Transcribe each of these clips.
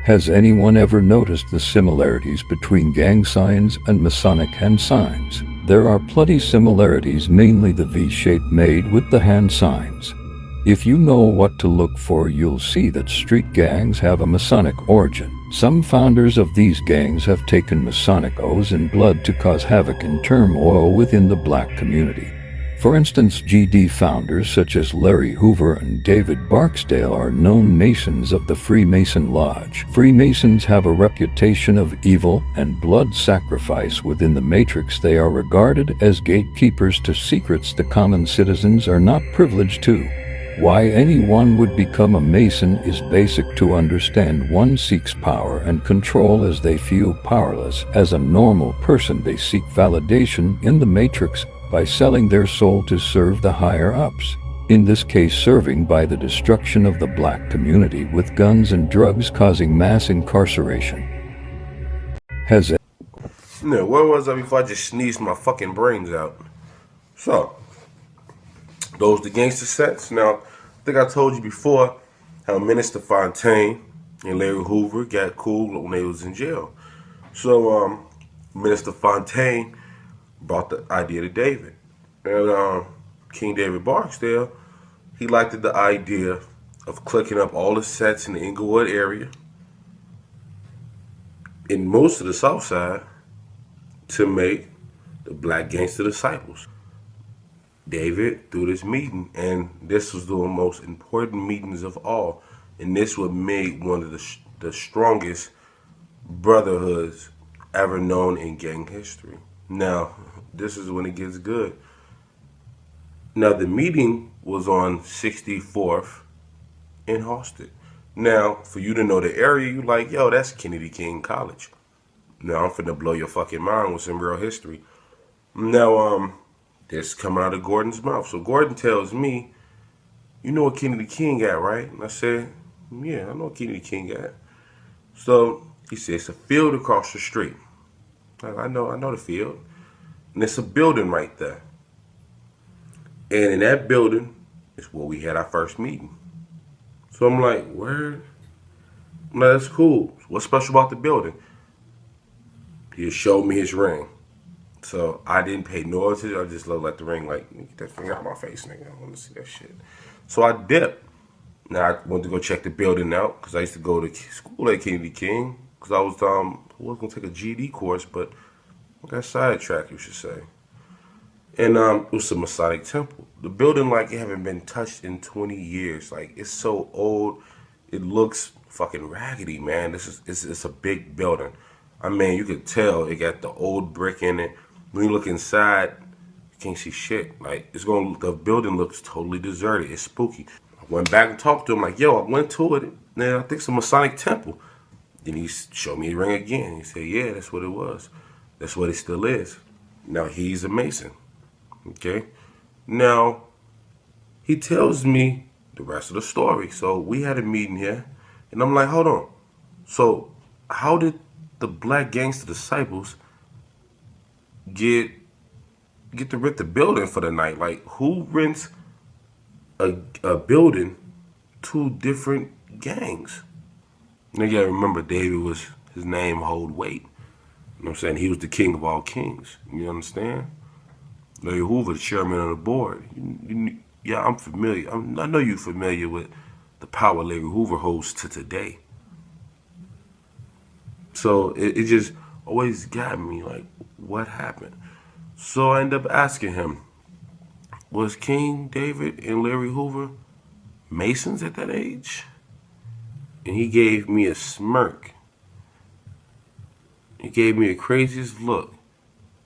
Has anyone ever noticed the similarities between gang signs and Masonic hand signs? There are plenty similarities, mainly the V shape made with the hand signs. If you know what to look for, you'll see that street gangs have a Masonic origin. Some founders of these gangs have taken Masonic oaths in blood to cause havoc and turmoil within the black community. For instance, GD founders such as Larry Hoover and David Barksdale are known Masons of the Freemason Lodge. Freemasons have a reputation of evil and blood sacrifice within the matrix. They are regarded as gatekeepers to secrets the common citizens are not privileged to. Why anyone would become a Mason is basic to understand. One seeks power and control as they feel powerless. As a normal person, they seek validation in the matrix by selling their soul to serve the higher-ups. In this case, serving by the destruction of the black community with guns and drugs, causing mass incarceration. Has No, where was I before I just sneezed my fucking brains out? So, those the gangster sets. Now, I think I told you before how Minister Fontaine and Larry Hoover got cool when they was in jail. So, Minister Fontaine brought the idea to David. And King David Barksdale, he liked the idea of clicking up all the sets in the Inglewood area, in most of the South Side, to make the Black Gangster Disciples. David threw this meeting, and this was the most important meetings of all. And this would make one of the strongest brotherhoods ever known in gang history. Now, this is when it gets good. Now, the meeting was on 64th in Halsted. Now, for you to know the area, you like, yo, that's Kennedy King College. Now, I'm finna blow your fucking mind with some real history. Now, this coming out of Gordon's mouth. So Gordon tells me, you know what Kennedy King at, right? And I said, yeah, I know what Kennedy King at. So he says, it's a field across the street. I know the field. And it's a building right there. And in that building is where we had our first meeting. So I'm like, word? No, that's cool. What's special about the building? He showed me his ring. So I didn't pay no attention. I just looked at the ring like, get that finger out of my face, nigga. I want to see that shit. So I dipped. Now I went to go check the building out because I used to go to school at Kennedy King because I was going to take a GD course, but I got sidetracked, you should say. And it was a Masonic temple. The building, like, it haven't been touched in 20 years. Like, it's so old. It looks fucking raggedy, man. It's a big building. I mean, you could tell it got the old brick in it. When you look inside, you can't see shit. Like, the building looks totally deserted. It's spooky. I went back and talked to him, like, yo, I went to it. Man, I think it's a Masonic temple. Then he showed me the ring again. He said, yeah, that's what it was. That's what it still is. Now, he's a Mason. Okay? Now, he tells me the rest of the story. So we had a meeting here, and I'm like, hold on. So how did the Black Gangster Disciples get to rent the building for the night? Like, who rents a building to different gangs? Now you gotta remember, David was, his name hold weight. You know what I'm saying? He was the king of all kings. You understand? Larry Hoover, the chairman of the board. Yeah, I'm familiar. I know you're familiar with the power Larry Hoover holds to today. So it just always got me like, what happened? So I ended up asking him, was King David and Larry Hoover Masons at that age? And he gave me a smirk. He gave me the craziest look.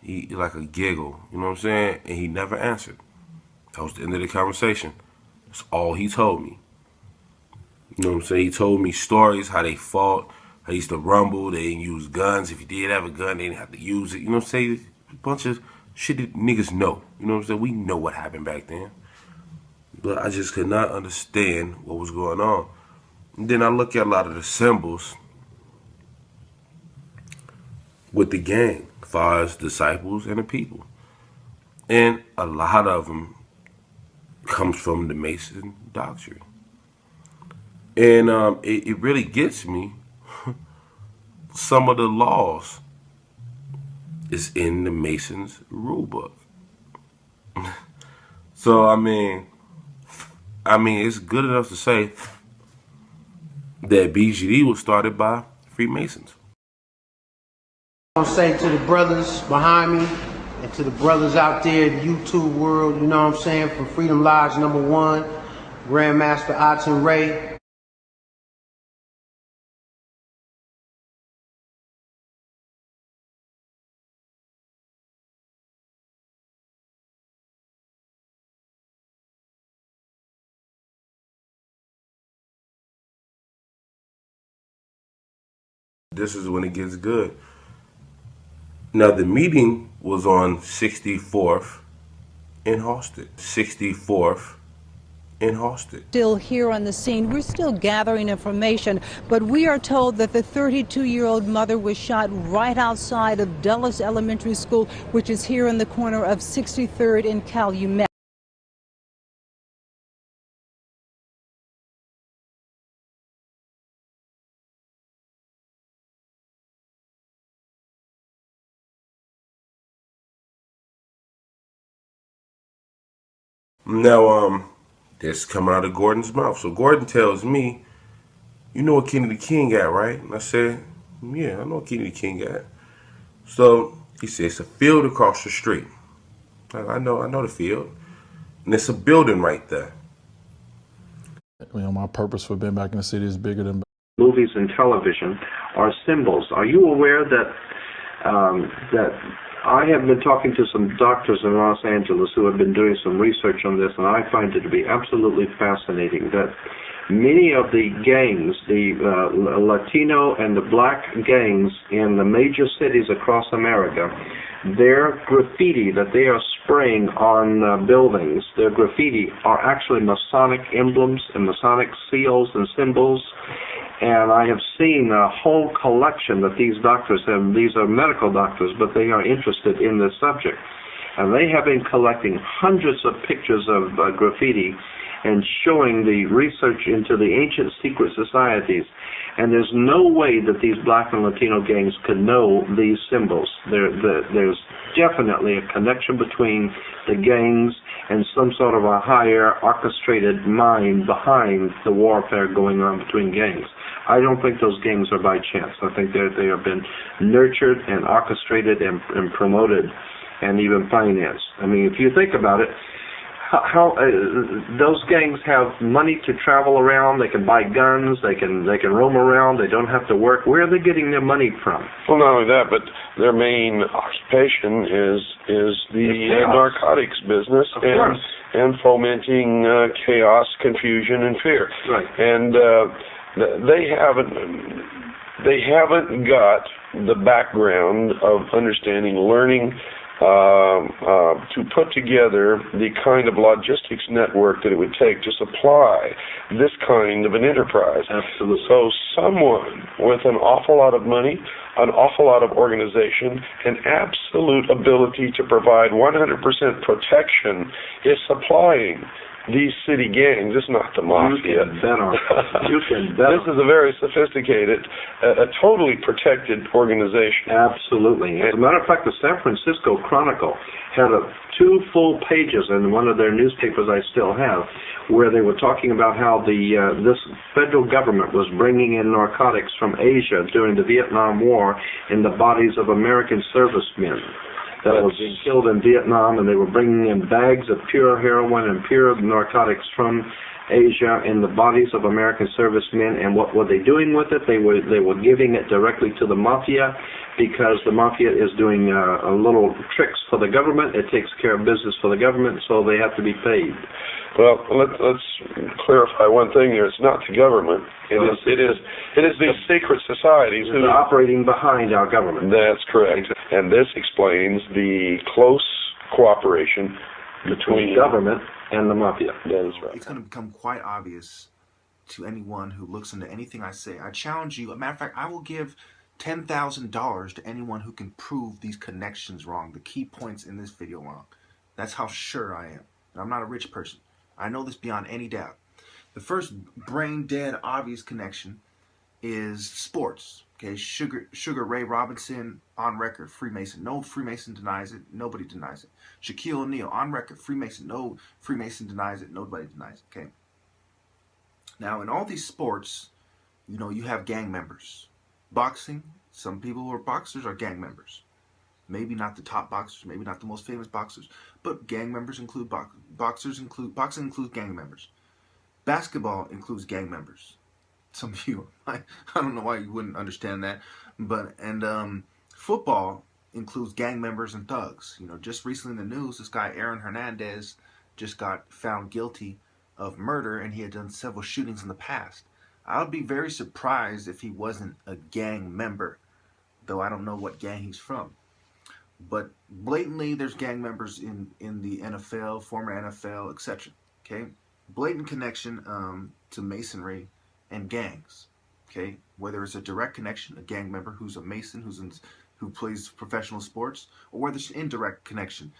He like a giggle, you know what I'm saying? And he never answered. That was the end of the conversation. That's all he told me. You know what I'm saying? He told me stories, how they fought, how they used to rumble, they didn't use guns. If you did have a gun, they didn't have to use it. You know what I'm saying? A bunch of shit that niggas know. You know what I'm saying? We know what happened back then. But I just could not understand what was going on. And then I look at a lot of the symbols with the gang, as far as disciples and the people. And a lot of them comes from the Mason doctrine. And it really gets me some of the laws is in the Masons rule book. So I mean, it's good enough to say that BGD was started by Freemasons. I want to say to the brothers behind me and to the brothers out there in the YouTube world, you know what I'm saying, from Freedom Lodge #1, Grandmaster Aten Ray. This is when it gets good. Now the meeting was on 64th in Halsted. 64th in Halsted. Still here on the scene. We're still gathering information, but we are told that the 32-year-old mother was shot right outside of Dulles Elementary School, which is here in the corner of 63rd and Calumet. Now, this coming out of Gordon's mouth. So Gordon tells me, you know what Kennedy King got, right? And I said, yeah, I know what Kennedy King got. So he says, it's a field across the street. I know the field. And it's a building right there. You know, my purpose for being back in the city is bigger than movies and television are symbols. Are you aware that that I have been talking to some doctors in Los Angeles who have been doing some research on this, and I find it to be absolutely fascinating that many of the gangs, the Latino and the black gangs in the major cities across America, their graffiti that they are spraying on buildings, their graffiti are actually Masonic emblems and Masonic seals and symbols. And I have seen a whole collection that these doctors have. These are medical doctors, but they are interested in this subject. And they have been collecting hundreds of pictures of graffiti and showing the research into the ancient secret societies. And there's no way that these black and Latino gangs could know these symbols. There's definitely a connection between the gangs and some sort of a higher orchestrated mind behind the warfare going on between gangs. I don't think those gangs are by chance. I think they have been nurtured and orchestrated and promoted and even financed. I mean, if you think about it, how those gangs have money to travel around, they can buy guns, they can roam around, they don't have to work. Where are they getting their money from? Well, not only that, but their main occupation is the narcotics business and fomenting chaos, confusion, and fear. Right. And they haven't got the background of understanding, learning to put together the kind of logistics network that it would take to supply this kind of an enterprise. Absolutely. So someone with an awful lot of money, an awful lot of organization, and absolute ability to provide 100% protection is supplying these city gangs. It's not the mafia. You can bet on it. You can bet. This is a very sophisticated, a totally protected organization. Absolutely. As a matter of fact, the San Francisco Chronicle had 2 full pages in one of their newspapers I still have, where they were talking about how this federal government was bringing in narcotics from Asia during the Vietnam War in the bodies of American servicemen that were being killed in Vietnam, and they were bringing in bags of pure heroin and pure narcotics from Asia in the bodies of American servicemen. And what were they doing with it? They were giving it directly to the mafia, because the mafia is doing a little tricks for the government. It takes care of business for the government, so they have to be paid. Well, let's clarify one thing here. It's not the government. It is these secret societies who are operating behind our government. That's correct. And this explains the close cooperation between government and the mafia. That is right. It's going to become quite obvious to anyone who looks into anything I say. I challenge you. As a matter of fact, I will give $10,000 to anyone who can prove these connections wrong, the key points in this video wrong. That's how sure I am. And I'm not a rich person. I know this beyond any doubt. The first brain dead obvious connection is sports. Okay, Sugar Ray Robinson, on record, Freemason. No Freemason denies it. Nobody denies it. Shaquille O'Neal, on record, Freemason. No Freemason denies it. Nobody denies it. Okay. Now, in all these sports, you know, you have gang members. Boxing, some people who are boxers are gang members. Maybe not the top boxers, maybe not the most famous boxers, but gang members include boxing includes gang members. Basketball includes gang members. Some of you, I don't know why you wouldn't understand that, but football includes gang members and thugs. You know, just recently in the news, this guy Aaron Hernandez just got found guilty of murder, and he had done several shootings in the past. I would be very surprised if he wasn't a gang member, though I don't know what gang he's from. But blatantly, there's gang members in the NFL, former NFL, etc. Okay, blatant connection to Masonry and gangs. Okay, whether it's a direct connection, a gang member who's a Mason, who plays professional sports, or whether it's an indirect connection,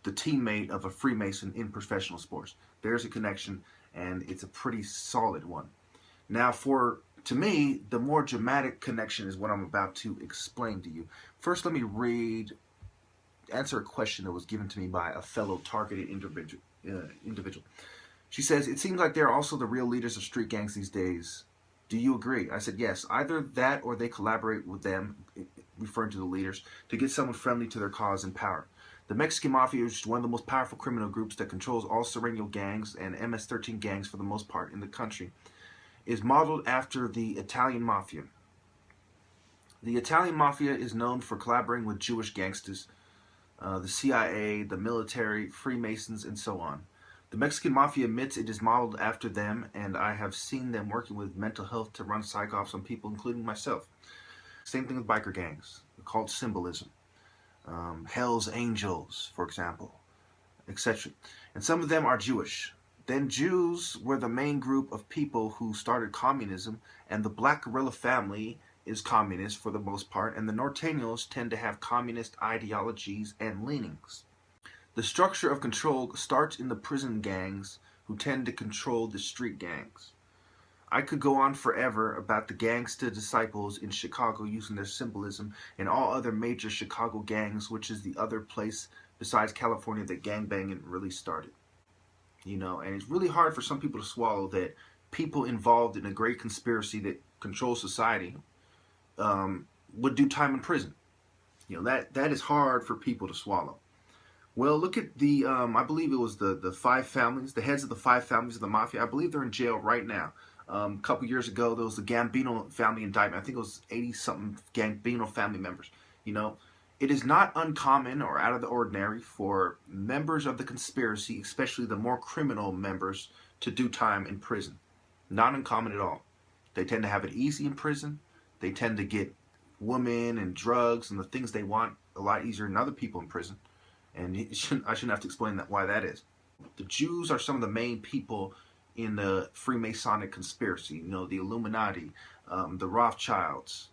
the teammate of a Freemason in professional sports. There's a connection, and it's a pretty solid one. Now, to me, the more dramatic connection is what I'm about to explain to you. First, let me answer a question that was given to me by a fellow targeted individual. She says, it seems like they're also the real leaders of street gangs these days. Do you agree? I said, yes. Either that or they collaborate with them, referring to the leaders, to get someone friendly to their cause and power. The Mexican Mafia is one of the most powerful criminal groups that controls all Sereno gangs and MS-13 gangs for the most part in the country. Is modeled after the Italian Mafia. The Italian Mafia is known for collaborating with Jewish gangsters, the CIA, the military, Freemasons, and so on. The Mexican Mafia admits it is modeled after them, and I have seen them working with mental health to run psych-offs on people, including myself. Same thing with biker gangs, called symbolism. Hell's Angels, for example, etc. And some of them are Jewish. Then Jews were the main group of people who started communism, and the black guerrilla family is communist for the most part, and the Norteños tend to have communist ideologies and leanings. The structure of control starts in the prison gangs, who tend to control the street gangs. I could go on forever about the gangsta disciples in Chicago using their symbolism, and all other major Chicago gangs, which is the other place besides California that gangbanging really started. You know, and it's really hard for some people to swallow that people involved in a great conspiracy that controls society would do time in prison. You know, that is hard for people to swallow. Well, look at the, I believe it was the five families, the heads of the five families of the Mafia. I believe they're in jail right now. A couple years ago, there was the Gambino family indictment. I think it was 80-something Gambino family members. You know, it is not uncommon or out of the ordinary for members of the conspiracy, especially the more criminal members, to do time in prison. Not uncommon at all. They tend to have it easy in prison. They tend to get women and drugs and the things they want a lot easier than other people in prison. And I shouldn't have to explain why that is. The Jews are some of the main people in the Freemasonic conspiracy. You know, the Illuminati, the Rothschilds,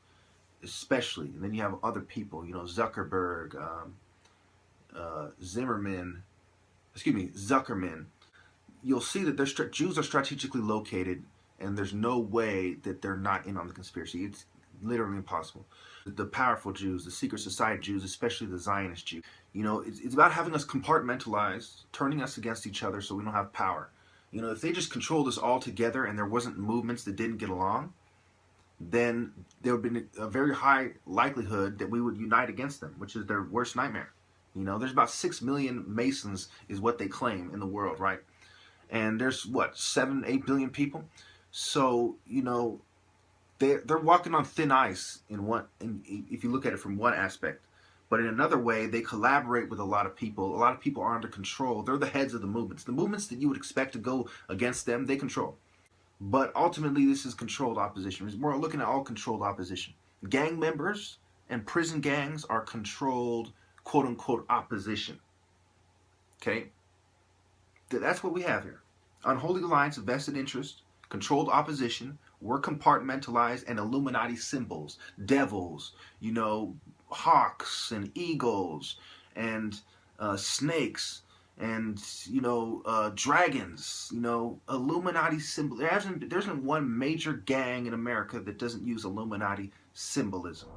especially. And then you have other people, you know, Zuckerberg, Zuckerman. You'll see that Jews are strategically located, and there's no way that they're not in on the conspiracy. It's literally impossible. The powerful Jews, the secret society Jews, especially the Zionist Jews, you know, it's about having us compartmentalized, turning us against each other so we don't have power. You know, if they just controlled us all together and there wasn't movements that didn't get along, then there would be a very high likelihood that we would unite against them, which is their worst nightmare. You know, there's about 6 million Masons is what they claim in the world, right? And there's, what, 7-8 billion people? So, you know, they're walking on thin ice if you look at it from one aspect. But in another way, they collaborate with a lot of people. A lot of people are under control. They're the heads of the movements. The movements that you would expect to go against them, they control. But ultimately, this is controlled opposition. We're looking at all controlled opposition. Gang members and prison gangs are controlled, quote-unquote, opposition. Okay? That's what we have here. Unholy alliance of vested interest, controlled opposition. We're compartmentalized, and Illuminati symbols, devils, you know, hawks and eagles and snakes and, you know, dragons, you know, Illuminati symbol. There isn't one major gang in America that doesn't use Illuminati symbolism.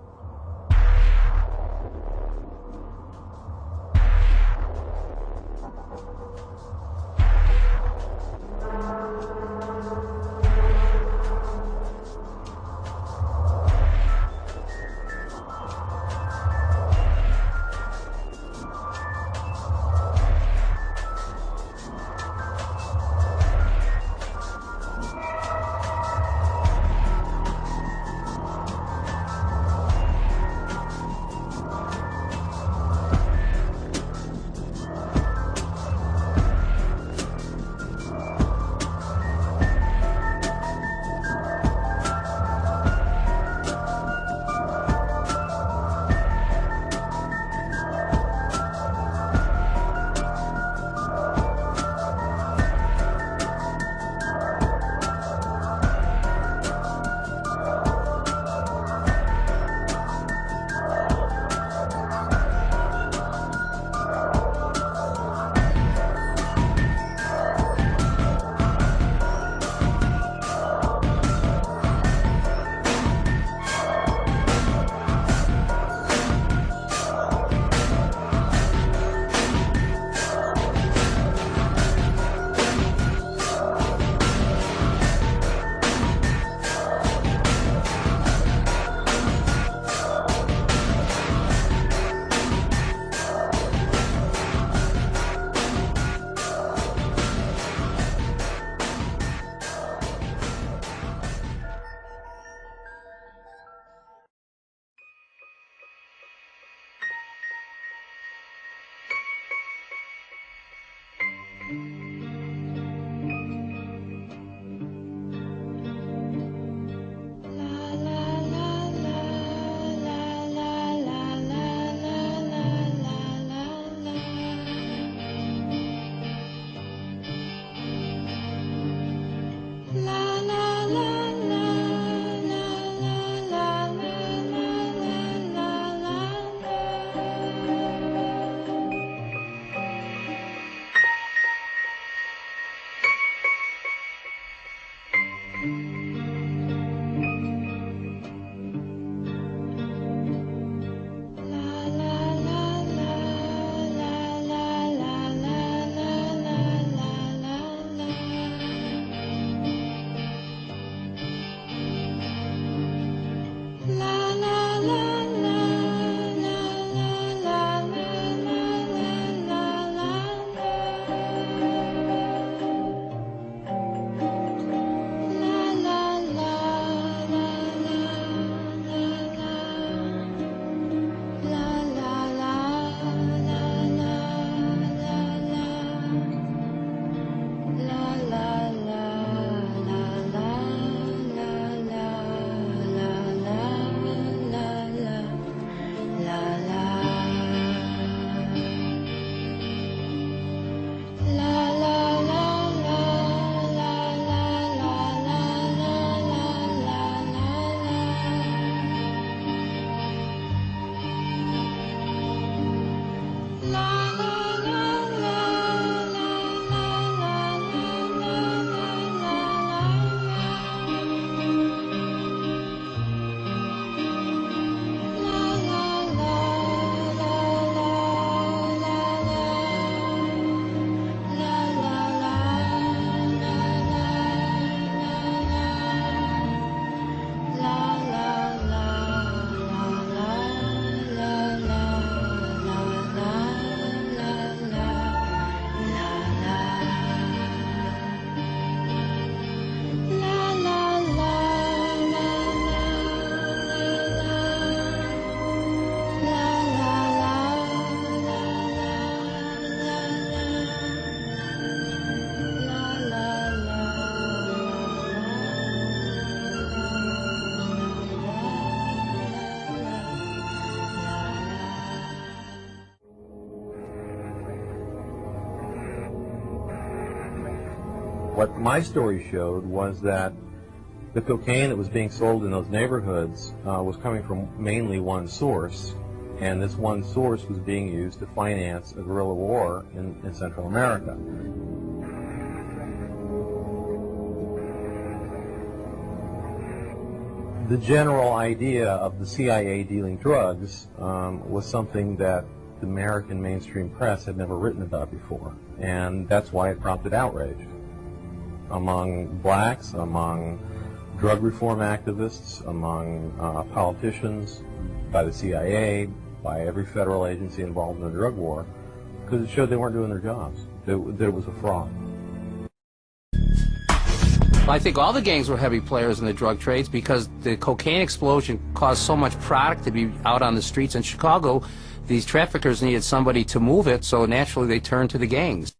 What my story showed was that the cocaine that was being sold in those neighborhoods was coming from mainly one source, and this one source was being used to finance a guerrilla war in Central America. The general idea of the CIA dealing drugs was something that the American mainstream press had never written about before, and that's why it prompted outrage among blacks, among drug reform activists, among politicians, by the CIA, by every federal agency involved in the drug war, because it showed they weren't doing their jobs, that it was a fraud. I think all the gangs were heavy players in the drug trades because the cocaine explosion caused so much product to be out on the streets in Chicago. These traffickers needed somebody to move it, so naturally they turned to the gangs.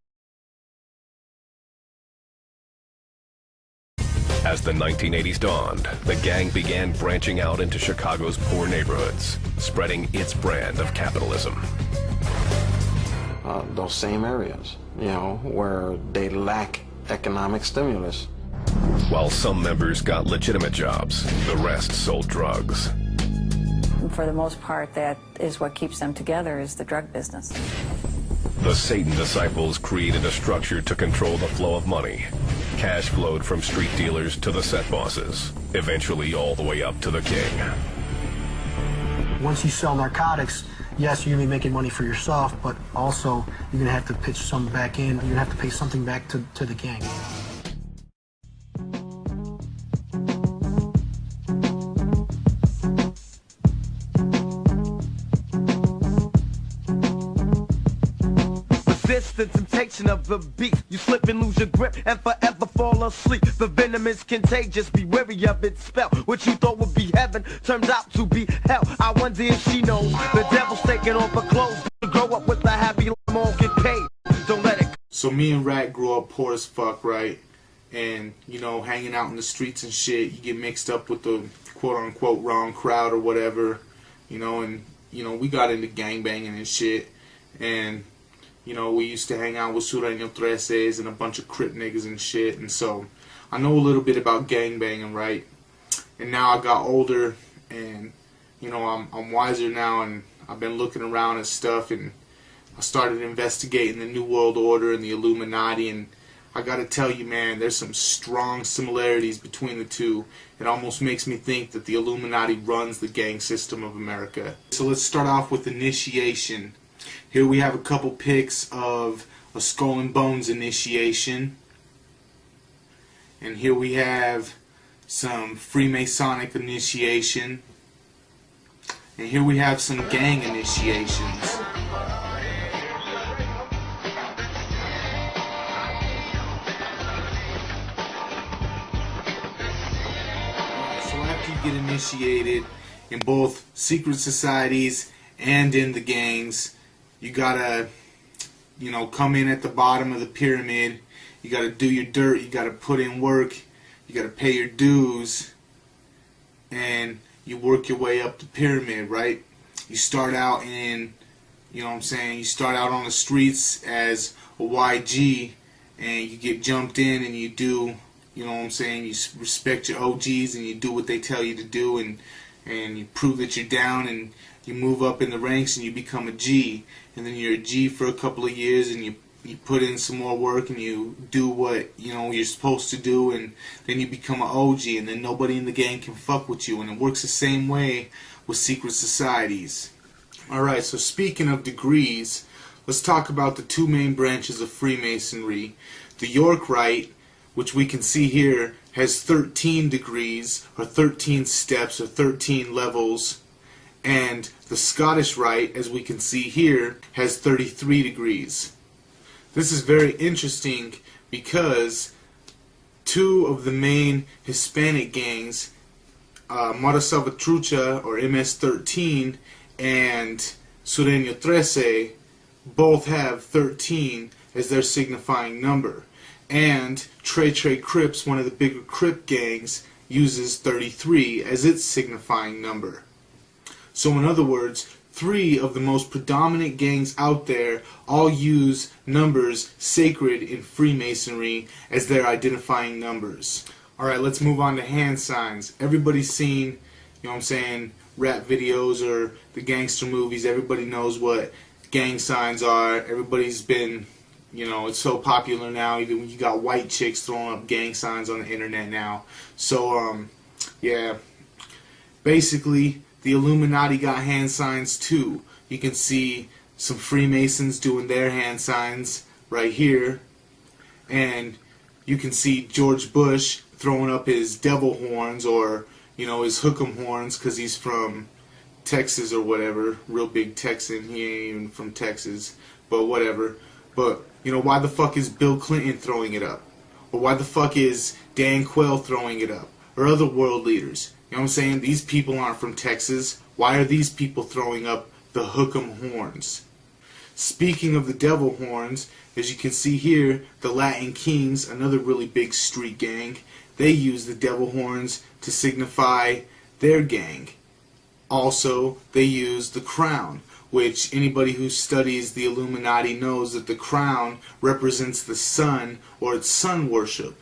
As the 1980s dawned, the gang began branching out into Chicago's poor neighborhoods, spreading its brand of capitalism. Those same areas, you know, where they lack economic stimulus. While some members got legitimate jobs, the rest sold drugs. For the most part, that is what keeps them together, is the drug business. The Satan disciples created a structure to control the flow of money. Cash flowed from street dealers to the set bosses, eventually all the way up to the king. Once you sell narcotics, yes, you're going to be making money for yourself, but also you're going to have to pitch some back in. You're going to have to pay something back to the gang. The temptation of the beast, you slip and lose your grip and forever fall asleep. The venom is contagious, be wary of its spell. What you thought would be heaven turns out to be hell. I wonder if she knows the devil's taking off her clothes. Grow up with a happy life, won't get paid. Don't let it. So me and Rat grew up poor as fuck, right? And, you know, hanging out in the streets and shit, you get mixed up with the quote-unquote wrong crowd or whatever, you know, and, you know, we got into gangbanging and shit, and, you know, we used to hang out with Sureño Treses and a bunch of Crip niggas and shit, and so I know a little bit about gangbanging, right? And now I got older, and, you know, I'm wiser now, and I've been looking around at stuff, and I started investigating the New World Order and the Illuminati, and I gotta tell you, man, there's some strong similarities between the two. It almost makes me think that the Illuminati runs the gang system of America. So let's start off with initiation. Here we have a couple pics of a Skull and Bones initiation. And here we have some Freemasonic initiation. And here we have some gang initiations. So after you get initiated in both secret societies and in the gangs, you gotta, you know, come in at the bottom of the pyramid. You gotta do your dirt. You gotta put in work. You gotta pay your dues, and you work your way up the pyramid, right? You start out in, you know what I'm saying, you start out on the streets as a YG, and you get jumped in, and you do, you know what I'm saying, you respect your OGs, and you do what they tell you to do, and you prove that you're down, and you move up in the ranks, and you become a G, and then you're a G for a couple of years, and you put in some more work, and you do what, you know, you're supposed to do, and then you become an OG, and then nobody in the gang can fuck with you. And it works the same way with secret societies. Alright, so speaking of degrees, let's talk about the two main branches of Freemasonry. The York Rite, which we can see here, has 13 degrees, or 13 steps, or 13 levels, and the Scottish Rite, as we can see here, has 33 degrees. This is very interesting because two of the main Hispanic gangs, Mara Salvatrucha, or MS-13, and Sureño 13, both have 13 as their signifying number. And Tre Tre Crips, one of the bigger Crip gangs, uses 33 as its signifying number. So in other words, three of the most predominant gangs out there all use numbers sacred in Freemasonry as their identifying numbers. Alright, let's move on to hand signs. Everybody's seen, you know what I'm saying, rap videos or the gangster movies. Everybody knows what gang signs are. Everybody's been, you know, it's so popular now. Even when you got white chicks throwing up gang signs on the internet now. So, yeah. basically, the Illuminati got hand signs too. You can see some Freemasons doing their hand signs right here. And you can see George Bush throwing up his devil horns, or, you know, his hook'em horns, because he's from Texas or whatever. Real big Texan. He ain't even from Texas, but whatever. But, you know, why the fuck is Bill Clinton throwing it up? Or why the fuck is Dan Quayle throwing it up? Or other world leaders? You know what I'm saying? These people aren't from Texas. Why are these people throwing up the hook'em horns? Speaking of the devil horns, as you can see here, the Latin Kings, another really big street gang, they use the devil horns to signify their gang. Also, they use the crown, which anybody who studies the Illuminati knows that the crown represents the sun, or it's sun worship.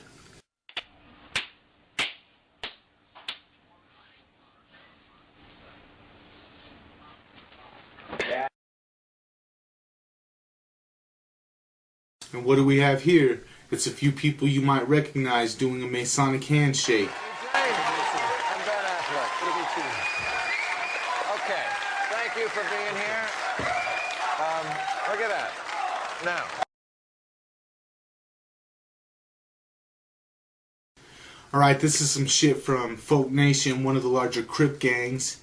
And what do we have here? It's a few people you might recognize doing a Masonic handshake. I'm Ben Affleck. Good to meet you. Okay, thank you for being here. Look at that. Now. Alright, this is some shit from Folk Nation, one of the larger Crip gangs.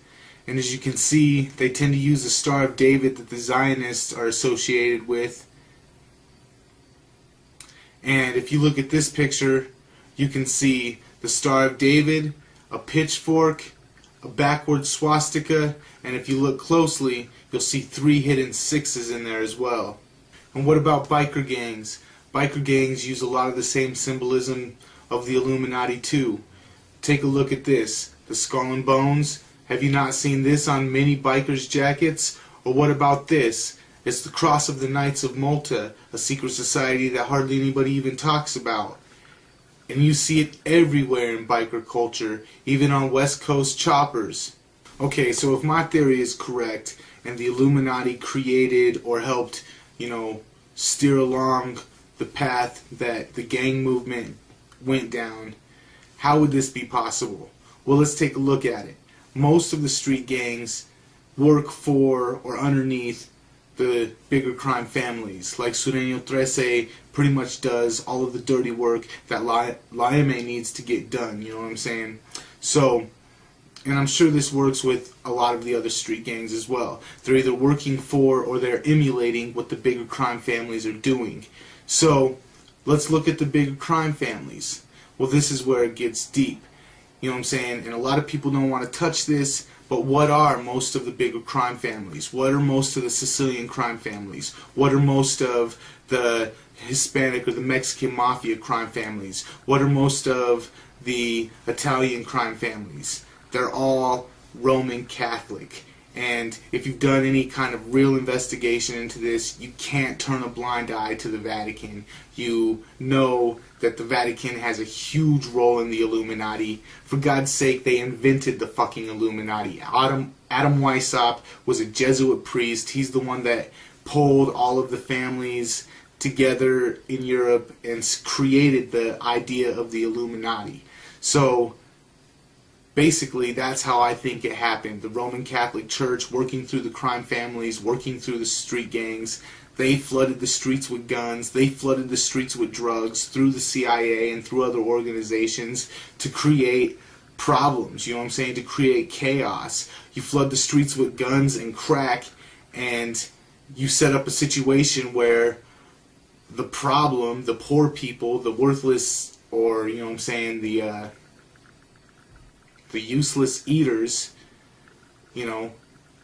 And as you can see, they tend to use the Star of David that the Zionists are associated with. And if you look at this picture, you can see the Star of David, a pitchfork, a backward swastika, and if you look closely, you'll see 3 hidden 6s in there as well. And what about biker gangs? Biker gangs use a lot of the same symbolism of the Illuminati too. Take a look at this, the skull and bones. Have you not seen this on many bikers' jackets? Or what about this? It's the cross of the Knights of Malta, a secret society that hardly anybody even talks about. And you see it everywhere in biker culture, even on West Coast choppers. Okay, so if my theory is correct, and the Illuminati created or helped, you know, steer along the path that the gang movement went down, how would this be possible? Well, let's take a look at it. Most of the street gangs work for or underneath the bigger crime families. Like Sureño 13 pretty much does all of the dirty work that La M needs to get done, you know what I'm saying? So, and I'm sure this works with a lot of the other street gangs as well. They're either working for or they're emulating what the bigger crime families are doing. So, let's look at the bigger crime families. Well, this is where it gets deep. You know what I'm saying? And a lot of people don't want to touch this, but what are most of the bigger crime families? What are most of the Sicilian crime families? What are most of the Hispanic or the Mexican mafia crime families? What are most of the Italian crime families? They're all Roman Catholic. And if you've done any kind of real investigation into this, you can't turn a blind eye to the Vatican. You know that the Vatican has a huge role in the Illuminati. For God's sake, they invented the fucking Illuminati. Adam Weishaupt was a Jesuit priest. He's the one that pulled all of the families together in Europe and created the idea of the Illuminati. So, basically, that's how I think it happened. The Roman Catholic Church, working through the crime families, working through the street gangs, they flooded the streets with guns, they flooded the streets with drugs through the CIA and through other organizations to create problems, you know what I'm saying, to create chaos. You flood the streets with guns and crack, and you set up a situation where the problem, the poor people, the worthless, or, you know what I'm saying, the useless eaters, you know,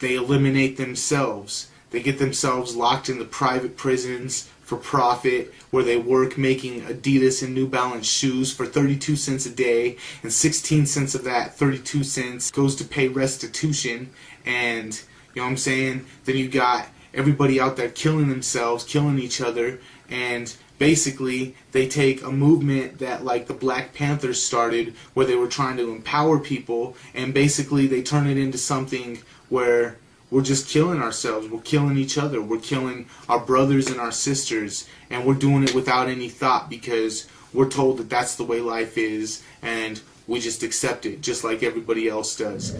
they eliminate themselves. They get themselves locked in the private prisons for profit, where they work making Adidas and New Balance shoes for 32 cents a day, and 16 cents of that 32 cents goes to pay restitution. And, you know what I'm saying, then you got everybody out there killing themselves, killing each other, and basically, they take a movement that, like, the Black Panthers started, where they were trying to empower people, and basically they turn it into something where we're just killing ourselves, we're killing each other, we're killing our brothers and our sisters, and we're doing it without any thought because we're told that that's the way life is, and We just accept it, just like everybody else does.